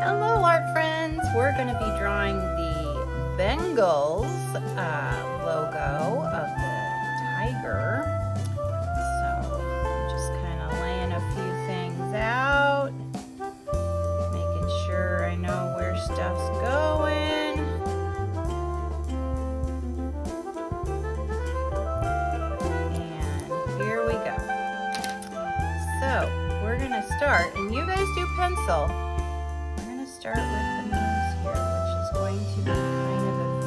Hello art friends! We're going to be drawing the Bengals logo of the tiger. So I'm just kind of laying a few things out, making sure I know where stuff's going. And here we go. So we're going to start, and you guys do pencil. Start with the nose here, which is going to be kind of a V,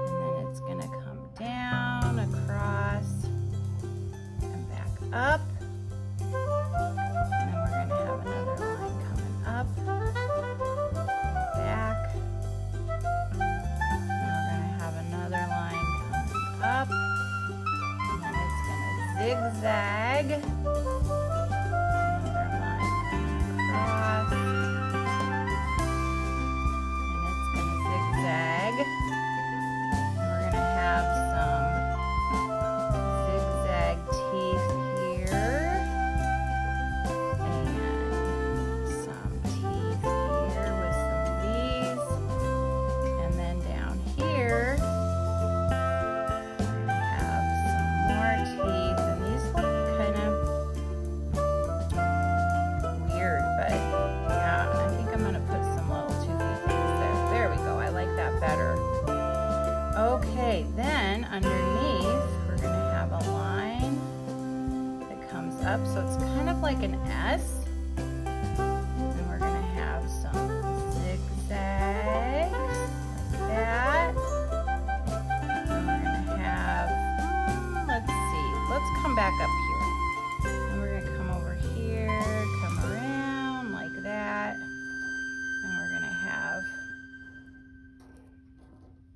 and then it's going to come down, across, and back up, and then we're going to have another line coming up, back, and we're going to have another line coming up, and then it's going to zigzag. Okay, then underneath we're going to have a line that comes up, so it's kind of like an S. And we're going to have some zigzags like that. And we're going to have, let's see, let's come back up here. And we're going to come over here, come around like that. And we're going to have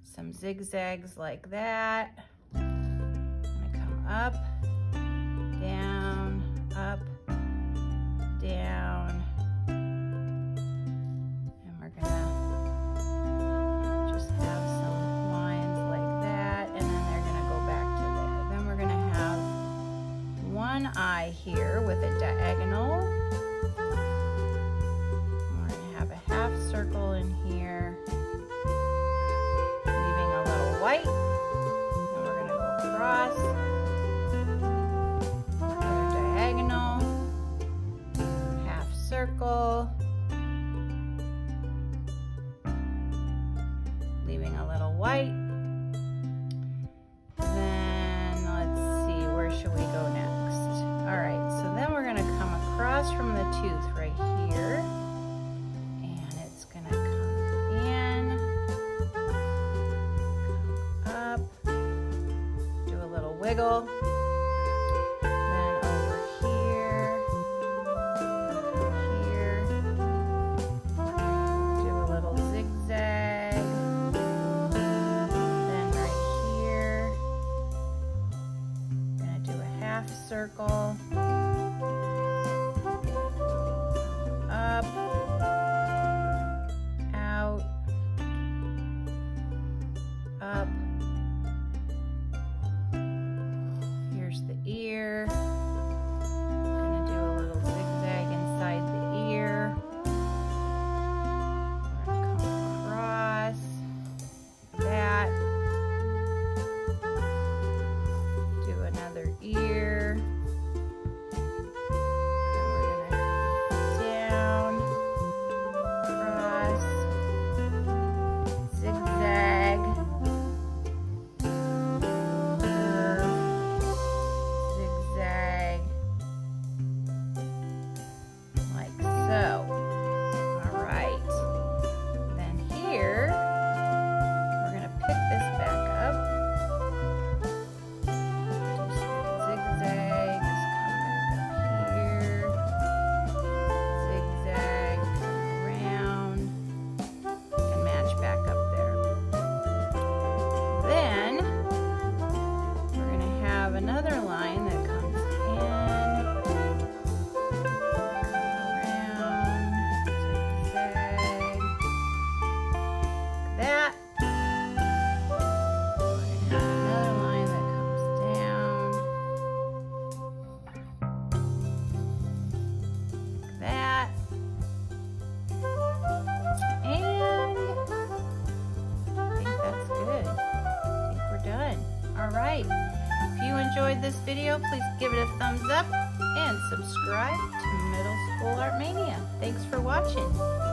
some zigzags like that. I'm gonna come up, down, and we're gonna just have some lines like that, and then they're gonna go back to there. Then we're gonna have one eye here with a diagonal. And we're gonna have a half circle in here, white, and we're going to go across, another diagonal, half circle, leaving a little white. Then let's see, where should we go next? All right, so then we're going to come across from the tooth right here, and it's going to come in, wiggle, then over here, do a little zigzag, then right here, gonna do a half circle, up, out, up. Here's the ear. I'm gonna do a little zigzag inside the ear. We're gonna come across that. Do another ear. enjoyed this video, please give it a thumbs up and subscribe to Middle School Art Mania. Thanks for watching.